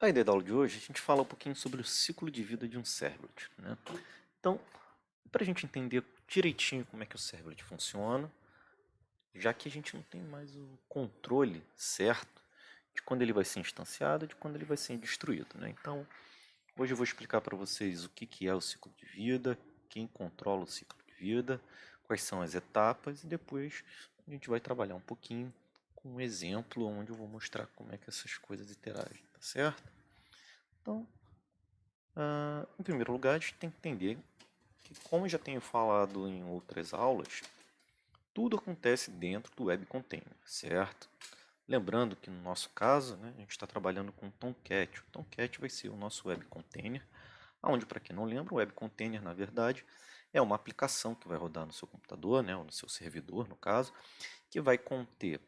A ideia da aula de hoje, a gente fala um pouquinho sobre o ciclo de vida de um servlet, né? Então, para a gente entender direitinho como é que o servlet funciona, já que a gente não tem mais o controle certo de quando ele vai ser instanciado e de quando ele vai ser destruído, né? Então, hoje eu vou explicar para vocês o que é o ciclo de vida, quem controla o ciclo de vida, quais são as etapas e depois a gente vai trabalhar um pouquinho com um exemplo onde eu vou mostrar como é que essas coisas interagem, tá certo? Então, em primeiro lugar, a gente tem que entender que, como eu já tenho falado em outras aulas, tudo acontece dentro do Web Container, certo? Lembrando que no nosso caso, né, a gente está trabalhando com Tomcat. O Tomcat vai ser o nosso Web Container, onde, para quem não lembra, o Web Container, na verdade, é uma aplicação que vai rodar no seu computador, né, ou no seu servidor, no caso, que vai conter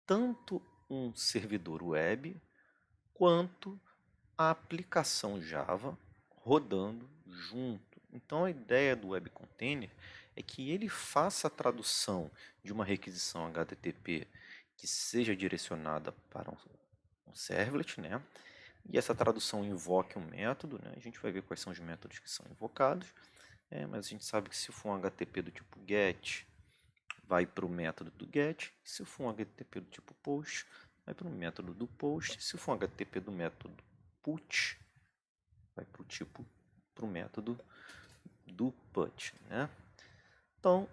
tanto um servidor web quanto a aplicação Java rodando junto. Então a ideia do Web Container é que ele faça a tradução de uma requisição HTTP que seja direcionada para um servlet, né? E essa tradução invoque um método, né? A gente vai ver quais são os métodos que são invocados, mas a gente sabe que se for um HTTP do tipo GET, vai para o método do GET. Se for um HTTP do tipo POST, vai para o método do POST. Se for um HTTP do método PUT, vai para o método do put, né? Então,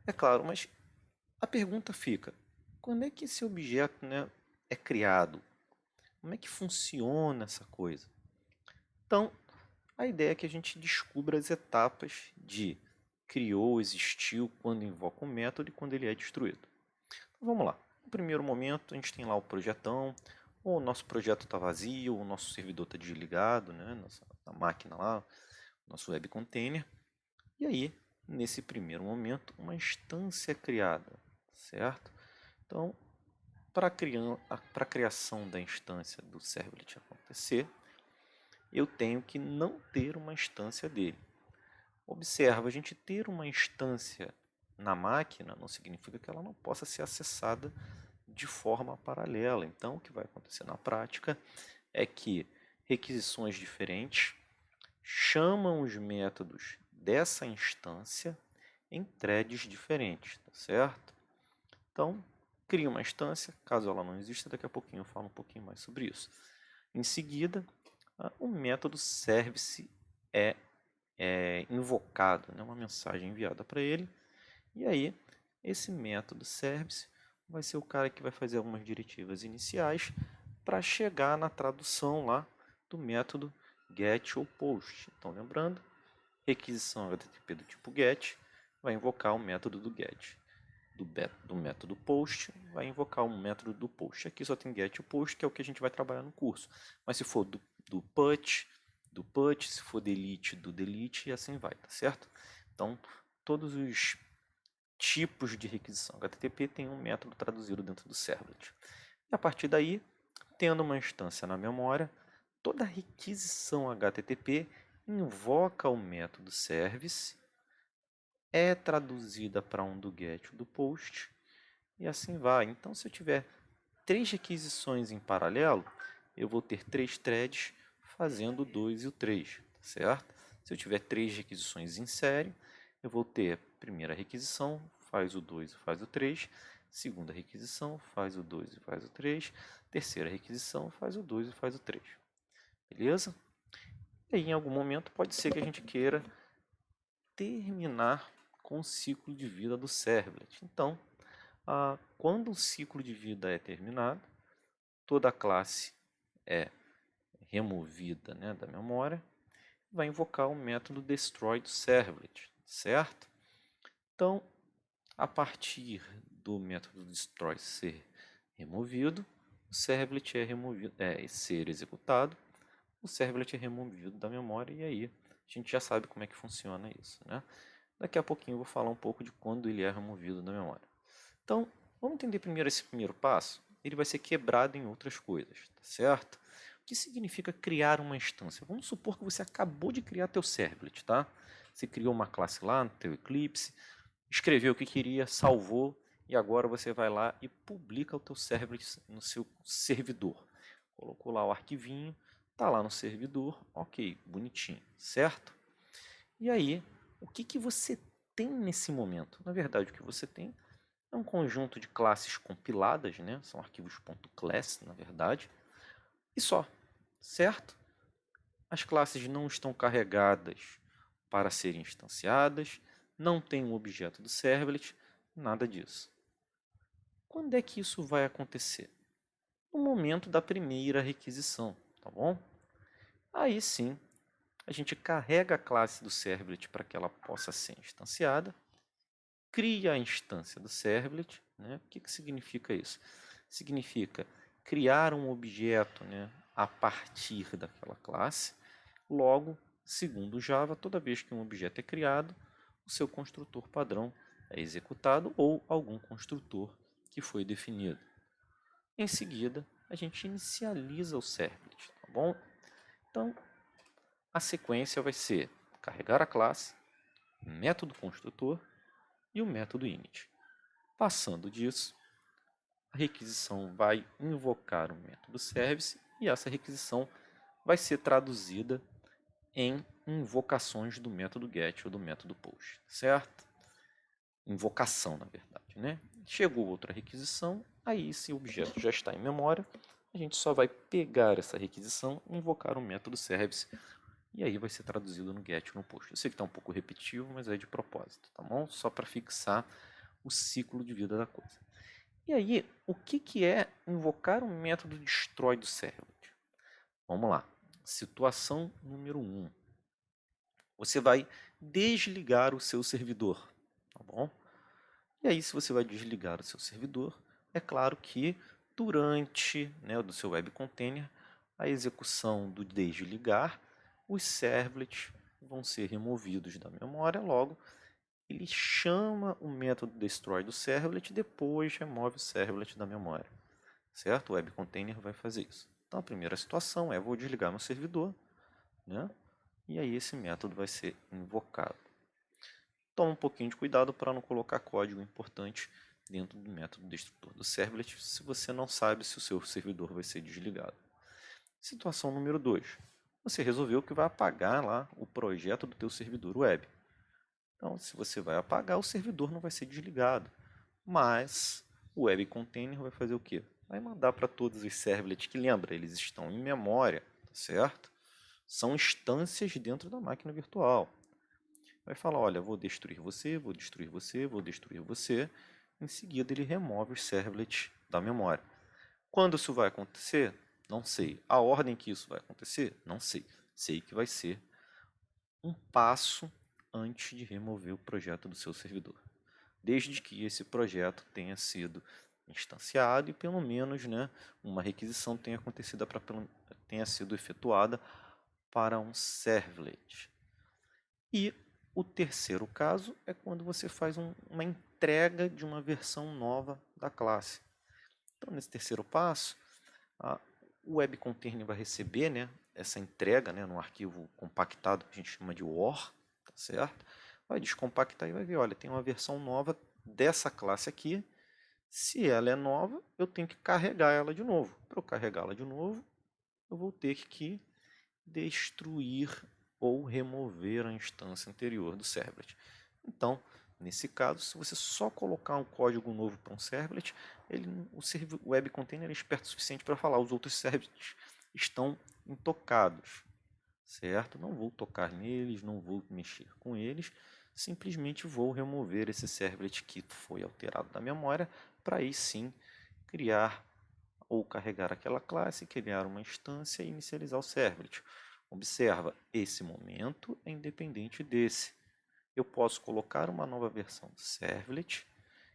é claro, mas a pergunta fica: quando é que esse objeto, né, é criado? Como é que funciona essa coisa? Então, a ideia é que a gente descubra as etapas de criou, existiu, quando invoca um método e quando ele é destruído. Então, vamos lá. No primeiro momento, a gente tem lá o projetão, ou o nosso projeto está vazio, ou o nosso servidor está desligado, né? Nossa a máquina lá, nosso web container. E aí, nesse primeiro momento, uma instância é criada, certo? Então, para a criação da instância do servlet acontecer, eu tenho que não ter uma instância dele. Observa, a gente ter uma instância na máquina não significa que ela não possa ser acessada de forma paralela. Então, o que vai acontecer na prática é que requisições diferentes chamam os métodos dessa instância em threads diferentes, tá certo? Então, cria uma instância, caso ela não exista, daqui a pouquinho eu falo um pouquinho mais sobre isso. Em seguida, o método service é invocado, né? Uma mensagem enviada para ele, e aí esse método service vai ser o cara que vai fazer algumas diretivas iniciais para chegar na tradução lá do método get ou post. Então, lembrando, requisição HTTP do tipo get vai invocar o método do get. Do método post vai invocar o método do post. Aqui só tem get e post, que é o que a gente vai trabalhar no curso. Mas se for do put, se for delete, do delete, e assim vai, tá certo? Então, todos os tipos de requisição HTTP têm um método traduzido dentro do servlet. E a partir daí, tendo uma instância na memória, toda requisição HTTP invoca o método service, é traduzida para um do get ou do post, e assim vai. Então, se eu tiver 3 requisições em paralelo, eu vou ter 3 threads fazendo o 2 e o 3, certo? Se eu tiver 3 requisições em série, eu vou ter primeira requisição, faz o 2 e faz o 3, segunda requisição, faz o 2 e faz o 3, terceira requisição, faz o 2 e faz o 3. Beleza? E aí, em algum momento, pode ser que a gente queira terminar com o ciclo de vida do servlet. Então, quando o ciclo de vida é terminado, toda a classe é removida, né, da memória, vai invocar o método destroy do servlet, certo? Então, a partir do método destroy ser removido, o servlet é ser executado, o servlet é removido da memória e aí a gente já sabe como é que funciona isso, né? Daqui a pouquinho eu vou falar um pouco de quando ele é removido da memória. Então, vamos entender primeiro esse primeiro passo. Ele vai ser quebrado em outras coisas, tá certo? O que significa criar uma instância? Vamos supor que você acabou de criar teu servlet, tá? Você criou uma classe lá no teu Eclipse, escreveu o que queria, salvou e agora você vai lá e publica o teu servlet no seu servidor. Colocou lá o arquivinho, Está lá no servidor, ok, bonitinho, certo? E aí, o que você tem nesse momento? Na verdade, o que você tem é um conjunto de classes compiladas, né? São arquivos .class, na verdade, e só, certo? As classes não estão carregadas para serem instanciadas, não tem um objeto do servlet, nada disso. Quando é que isso vai acontecer? No momento da primeira requisição, tá bom? Aí sim, a gente carrega a classe do servlet para que ela possa ser instanciada, cria a instância do servlet, né? O que significa isso? Significa criar um objeto, né, a partir daquela classe. Logo, segundo o Java, toda vez que um objeto é criado, o seu construtor padrão é executado ou algum construtor que foi definido. Em seguida, a gente inicializa o servlet, tá bom? Então, a sequência vai ser carregar a classe, método construtor e o método init. Passando disso, a requisição vai invocar o método service e essa requisição vai ser traduzida em invocações do método get ou do método post, certo? Invocação, na verdade, né? Chegou outra requisição, aí esse objeto já está em memória, a gente só vai pegar essa requisição e invocar o método service e aí vai ser traduzido no get ou no post. Eu sei que está um pouco repetitivo, mas é de propósito, tá bom? Só para fixar o ciclo de vida da coisa. E aí, o que é invocar um método destroy do servlet? Vamos lá. Situação número 1. Você vai desligar o seu servidor, tá bom? E aí, se você vai desligar o seu servidor, é claro que durante, né, do seu web container, a execução do desligar, os servlets vão ser removidos da memória, logo ele chama o método destroy do servlet e depois remove o servlet da memória, certo? O web container vai fazer isso. Então a primeira situação é vou desligar meu servidor, né? E aí esse método vai ser invocado. Toma um pouquinho de cuidado para não colocar código importante dentro do método destrutor do servlet se você não sabe se o seu servidor vai ser desligado. Situação número 2. Você resolveu que vai apagar lá o projeto do teu servidor web. Então, se você vai apagar, o servidor não vai ser desligado. Mas o web container vai fazer o quê? Vai mandar para todos os servlets que, lembra, eles estão em memória, certo? São instâncias dentro da máquina virtual. Vai falar, olha, vou destruir você, vou destruir você, vou destruir você. Em seguida, ele remove os servlets da memória. Quando isso vai acontecer? Não sei. A ordem que isso vai acontecer? Não sei. Sei que vai ser um passo antes de remover o projeto do seu servidor. Desde que esse projeto tenha sido instanciado e pelo menos, né, uma requisição tenha acontecido tenha sido efetuada para um servlet. E o terceiro caso é quando você faz uma entrega de uma versão nova da classe. Então, nesse terceiro passo, o web container vai receber, né, essa entrega, né, num arquivo compactado que a gente chama de WAR, tá certo? Vai descompactar e vai ver, olha, tem uma versão nova dessa classe aqui. Se ela é nova, eu tenho que carregar ela de novo. Para eu carregá-la de novo, eu vou ter que destruir ou remover a instância anterior do servlet. Então, nesse caso, se você só colocar um código novo para um servlet, o web container é esperto o suficiente para falar os outros servlets estão intocados, certo? Não vou tocar neles, não vou mexer com eles, simplesmente vou remover esse servlet que foi alterado da memória para aí sim criar ou carregar aquela classe, criar uma instância e inicializar o servlet. Observa, esse momento é independente desse. Eu posso colocar uma nova versão do servlet,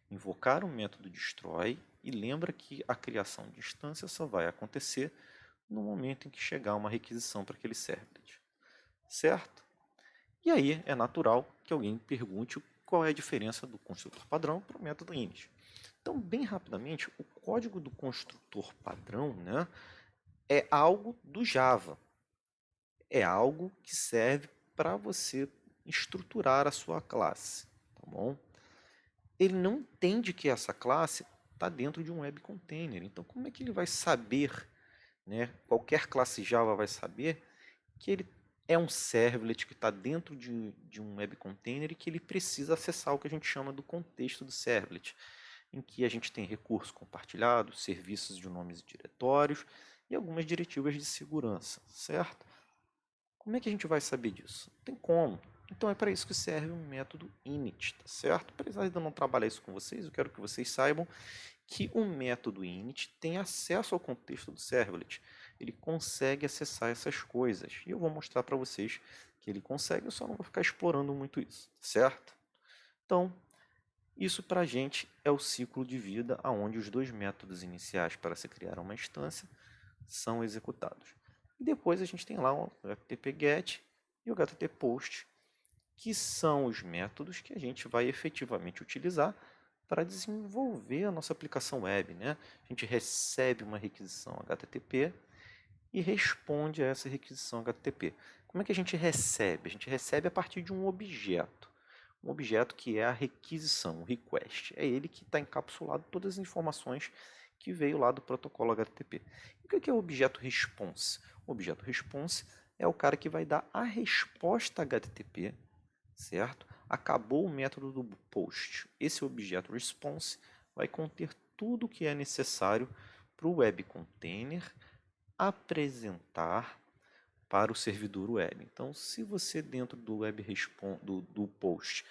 invocar o método destroy e lembra que a criação de instância só vai acontecer no momento em que chegar uma requisição para aquele servlet. Certo? E aí é natural que alguém pergunte qual é a diferença do construtor padrão para o método init. Então, bem rapidamente, o código do construtor padrão, né, é algo do Java. É algo que serve para você estruturar a sua classe, tá bom? Ele não entende que essa classe está dentro de um web container. Então, como é que ele vai saber né? Qualquer classe Java vai saber que ele é um servlet que está dentro de um web container e que ele precisa acessar o que a gente chama do contexto do servlet, em que a gente tem recursos compartilhados, serviços de nomes e diretórios e algumas diretivas de segurança, certo? Como é que a gente vai saber disso? Não tem como. Então é para isso que serve um método init, tá certo? Apesar de eu não trabalhar isso com vocês, eu quero que vocês saibam que o método init tem acesso ao contexto do servlet. Ele consegue acessar essas coisas. E eu vou mostrar para vocês que ele consegue, eu só não vou ficar explorando muito isso, certo? Então, isso para a gente é o ciclo de vida onde os dois métodos iniciais para se criar uma instância são executados. E depois a gente tem lá o http-get e o http-post, que são os métodos que a gente vai efetivamente utilizar para desenvolver a nossa aplicação web, né? A gente recebe uma requisição HTTP e responde a essa requisição HTTP. Como é que a gente recebe? A gente recebe a partir de um objeto. Um objeto que é a requisição, o request. É ele que está encapsulado todas as informações que veio lá do protocolo HTTP. E o que é o objeto response? O objeto response é o cara que vai dar a resposta HTTP, certo? Acabou o método do post. Esse objeto response vai conter tudo o que é necessário para o web container apresentar para o servidor web. Então, se você dentro do web do post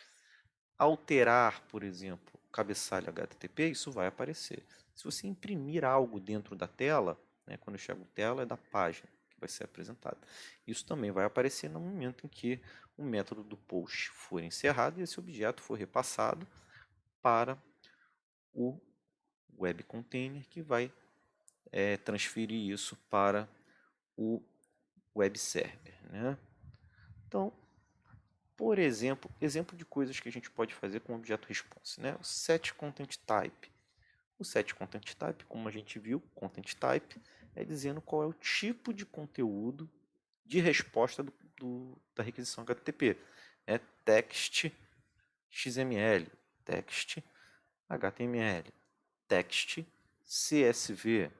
alterar, por exemplo, o cabeçalho HTTP, isso vai aparecer. Se você imprimir algo dentro da tela, né, quando eu chego à tela, é da página que vai ser apresentada. Isso também vai aparecer no momento em que o método do post for encerrado e esse objeto for repassado para o web container que vai transferir isso para o web server, né? Então, por exemplo, exemplo de coisas que a gente pode fazer com o objeto response, né? O setContentType. O setContentType, como a gente viu, content type é dizendo qual é o tipo de conteúdo de resposta da requisição HTTP. É text XML, text HTML, text CSV,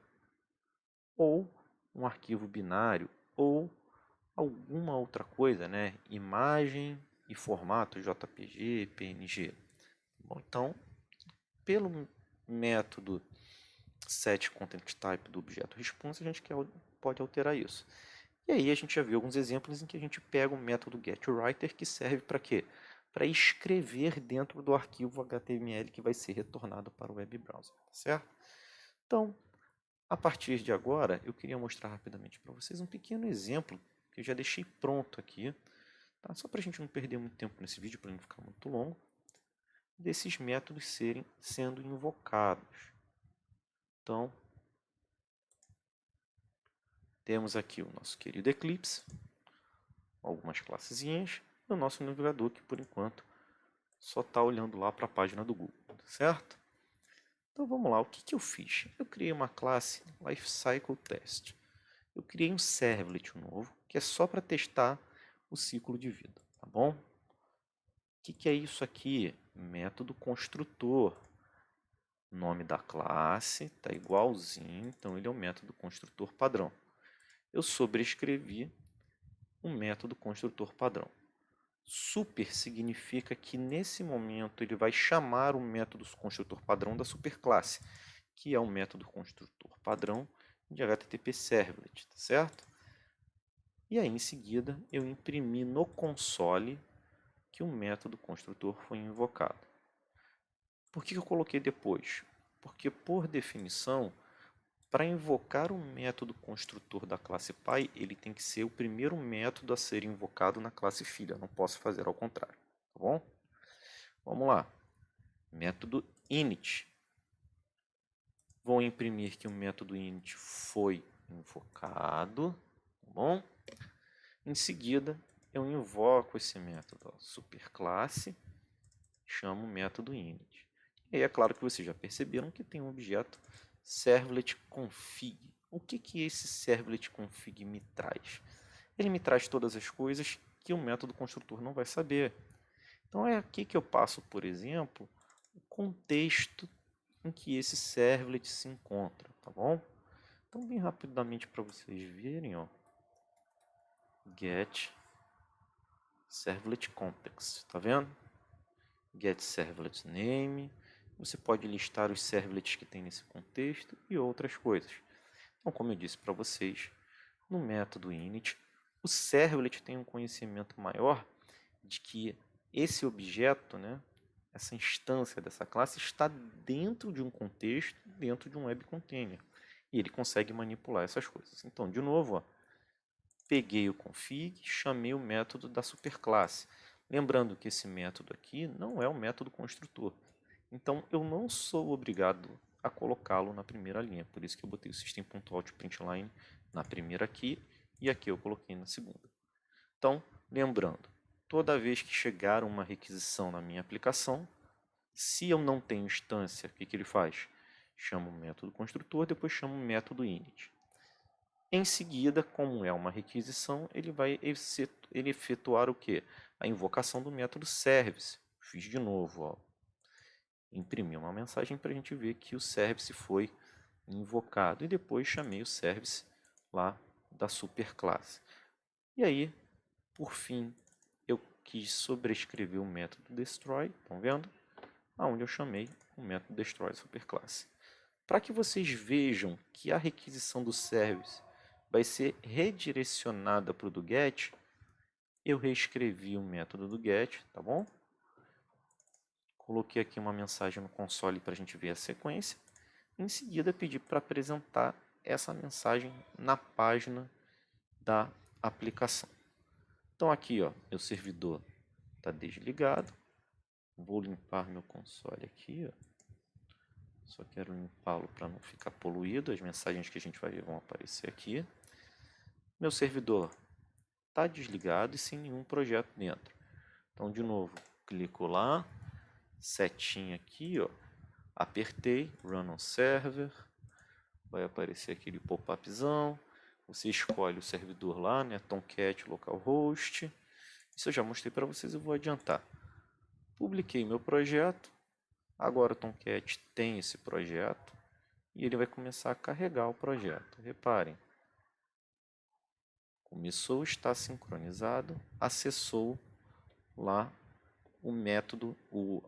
ou um arquivo binário, ou alguma outra coisa, né? Imagem e formato JPG, PNG. Bom, então, pelo método setContentType do objeto response, a gente pode alterar isso. E aí a gente já viu alguns exemplos em que a gente pega o método getWriter, que serve para quê? Para escrever dentro do arquivo HTML que vai ser retornado para o web browser, tá certo? Então, a partir de agora, eu queria mostrar rapidamente para vocês um pequeno exemplo que eu já deixei pronto aqui, tá? Só para a gente não perder muito tempo nesse vídeo, para não ficar muito longo, desses métodos sendo invocados. Então, temos aqui o nosso querido Eclipse, algumas classezinhas, e o nosso navegador que, por enquanto, só está olhando lá para a página do Google, certo? Então vamos lá, o que eu fiz? Eu criei uma classe LifeCycleTest. Eu criei um servlet novo, que é só para testar o ciclo de vida, tá bom? O que é isso aqui? Método construtor. Nome da classe está igualzinho, então ele é um método construtor padrão. Eu sobrescrevi um método construtor padrão. Super significa que nesse momento ele vai chamar o método construtor padrão da superclasse, que é um método construtor padrão de HTTP Servlet, tá certo? E aí em seguida eu imprimi no console que o método construtor foi invocado. Por que eu coloquei depois? Porque por definição, para invocar o método construtor da classe pai, ele tem que ser o primeiro método a ser invocado na classe filha. Não posso fazer ao contrário, tá bom? Vamos lá. Método init. Vou imprimir que o método init foi invocado, tá bom? Em seguida, eu invoco esse método, superclasse, chamo o método init. E aí é claro que vocês já perceberam que tem um objeto servletConfig. O que esse servletConfig me traz? Ele me traz todas as coisas que o método construtor não vai saber. Então é aqui que eu passo, por exemplo, o contexto em que esse servlet se encontra, tá bom? Então, bem rapidamente para vocês verem, ó, get servlet context, tá vendo? Get servlet name. Você pode listar os servlets que tem nesse contexto e outras coisas. Então, como eu disse para vocês, no método init, o servlet tem um conhecimento maior de que esse objeto, né, essa instância dessa classe está dentro de um contexto, dentro de um web container. E ele consegue manipular essas coisas. Então, de novo, ó, peguei o config, chamei o método da superclasse. Lembrando que esse método aqui não é o método construtor. Então, eu não sou obrigado a colocá-lo na primeira linha. Por isso que eu botei o system.out.println na primeira aqui e aqui eu coloquei na segunda. Então, lembrando, toda vez que chegar uma requisição na minha aplicação, se eu não tenho instância, o que ele faz? Chama o método construtor, depois chama o método init. Em seguida, como é uma requisição, ele vai efetuar o quê? A invocação do método service. Fiz de novo, ó. Imprimi uma mensagem para a gente ver que o service foi invocado. E depois chamei o service lá da superclasse. E aí, por fim, eu quis sobrescrever o método destroy, estão vendo? Onde eu chamei o método destroy superclasse. Para que vocês vejam que a requisição do service vai ser redirecionada para o do get, eu reescrevi o método do get, tá bom? Coloquei aqui uma mensagem no console para a gente ver a sequência. Em seguida, pedi para apresentar essa mensagem na página da aplicação. Então aqui, ó, meu servidor está desligado. Vou limpar meu console aqui, ó. Só quero limpá-lo para não ficar poluído. As mensagens que a gente vai ver vão aparecer aqui. Meu servidor está desligado e sem nenhum projeto dentro. Então, de novo, clico lá, setinha aqui, ó, apertei, Run on Server, vai aparecer aquele pop-upzão. Você escolhe o servidor lá, né, Tomcat localhost. Isso eu já mostrei para vocês, eu vou adiantar. Publiquei meu projeto. Agora o Tomcat tem esse projeto e ele vai começar a carregar o projeto. Reparem, começou, está sincronizado, acessou lá o método, o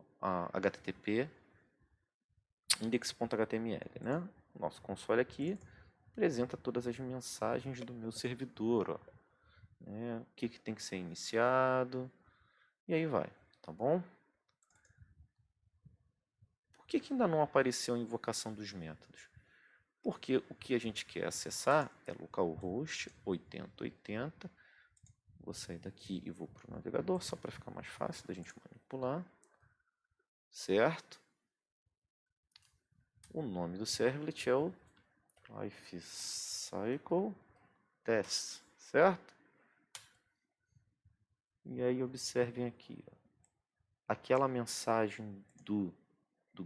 HTTP index.html, né? Nosso console aqui apresenta todas as mensagens do meu servidor, ó, né? O que tem que ser iniciado e aí vai, tá bom? Por que ainda não apareceu a invocação dos métodos? Porque o que a gente quer acessar é localhost 8080. Vou sair daqui e vou para o navegador, só para ficar mais fácil da gente manipular. Certo? O nome do servlet é o lifecycle test, certo? E aí observem aqui, ó, aquela mensagem do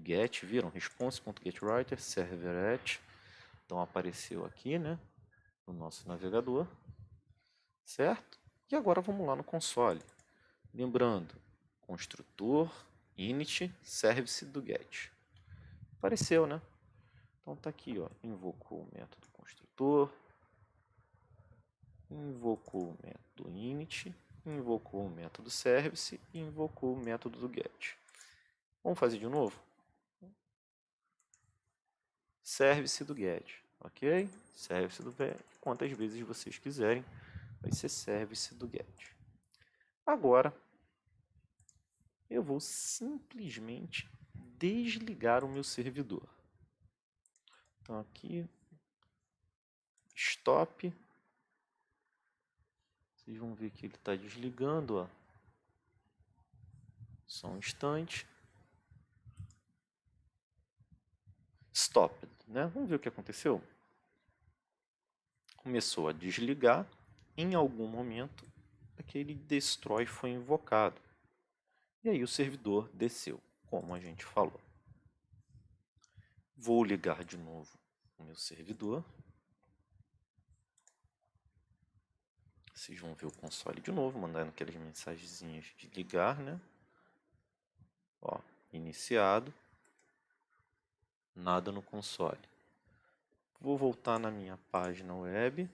get, viram? Response.getWriter, servlet. Então apareceu aqui, né, no nosso navegador, certo? E agora vamos lá no console. Lembrando, construtor, init, service do get. Apareceu, né? Então tá aqui, ó, invocou o método construtor, invocou o método init, invocou o método service e invocou o método do get. Vamos fazer de novo? Service do get, ok? Service do get, quantas vezes vocês quiserem, vai ser service do get. Agora, eu vou simplesmente desligar o meu servidor. Então aqui, stop. Vocês vão ver que ele está desligando, ó. Só um instante. Stop, né? Vamos ver o que aconteceu. Começou a desligar. Em algum momento, aquele destroy foi invocado. E aí o servidor desceu, como a gente falou. Vou ligar de novo o meu servidor. Vocês vão ver o console de novo, mandando aquelas mensagenzinhas de ligar, né? Ó, iniciado. Nada no console. Vou voltar na minha página web.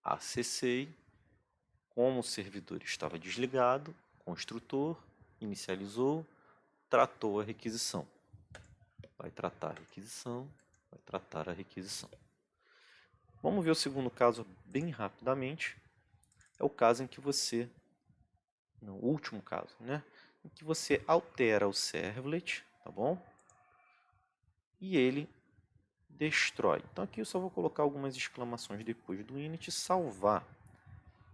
Acessei. Como o servidor estava desligado, o construtor inicializou, tratou a requisição. Vai tratar a requisição, vai tratar a requisição. Vamos ver o segundo caso bem rapidamente. É o caso em que você, no último caso, né? Em que você altera o servlet, tá bom? E ele destrói. Então aqui eu só vou colocar algumas exclamações depois do init, salvar.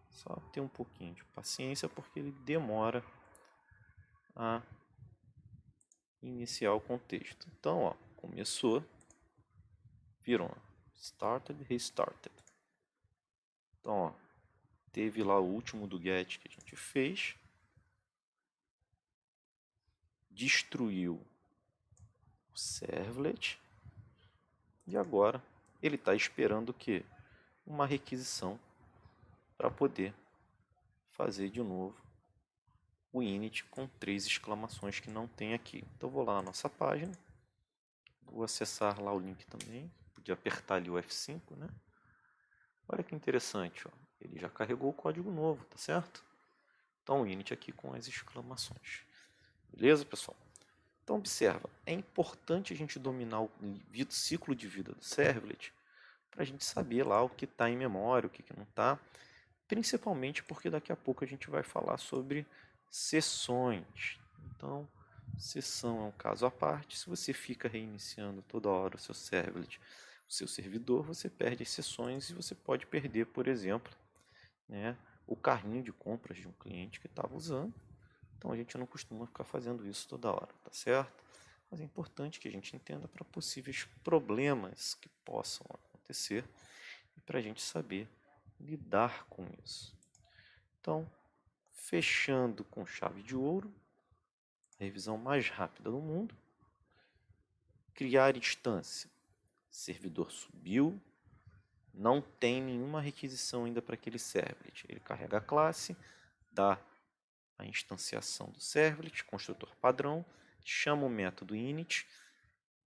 Só ter um pouquinho de paciência porque ele demora a iniciar o contexto. Então, ó, começou, viram, ó, started, restarted. Então, ó, teve lá o último do get que a gente fez, destruiu o servlet e agora ele está esperando o quê? Uma requisição para poder fazer de novo o init com 3 exclamações que não tem aqui. Então vou lá na nossa página, vou acessar lá o link também, podia apertar ali o F5, né? Olha que interessante, ó. Ele já carregou o código novo, tá certo? Então o init aqui com as exclamações. Beleza, pessoal? Então observa, é importante a gente dominar o ciclo de vida do servlet para a gente saber lá o que está em memória, o que não está, principalmente porque daqui a pouco a gente vai falar sobre sessões. Então, sessão é um caso à parte. Se você fica reiniciando toda hora o seu servlet, o seu servidor, você perde as sessões e você pode perder, por exemplo, né, o carrinho de compras de um cliente que estava usando. Então a gente não costuma ficar fazendo isso toda hora, tá certo? Mas é importante que a gente entenda para possíveis problemas que possam acontecer e para a gente saber lidar com isso. Então, fechando com chave de ouro, a revisão mais rápida do mundo. Criar instância. Servidor subiu, não tem nenhuma requisição ainda para aquele servlet. Ele carrega a classe, dá a instanciação do servlet, construtor padrão, chama o método init,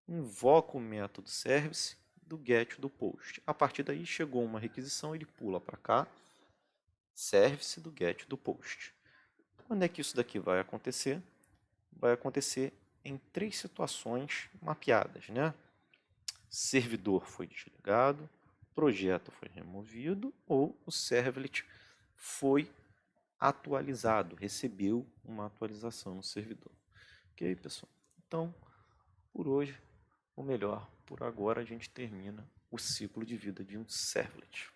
invoca o método service do get do post. A partir daí chegou uma requisição, ele pula para cá, service do get do post. Quando é que isso daqui vai acontecer? Vai acontecer em 3 situações mapeadas, né? Servidor foi desligado, projeto foi removido ou o servlet foi atualizado, recebeu uma atualização no servidor. Ok, pessoal? Então, por hoje, ou melhor, por agora, a gente termina o ciclo de vida de um servlet.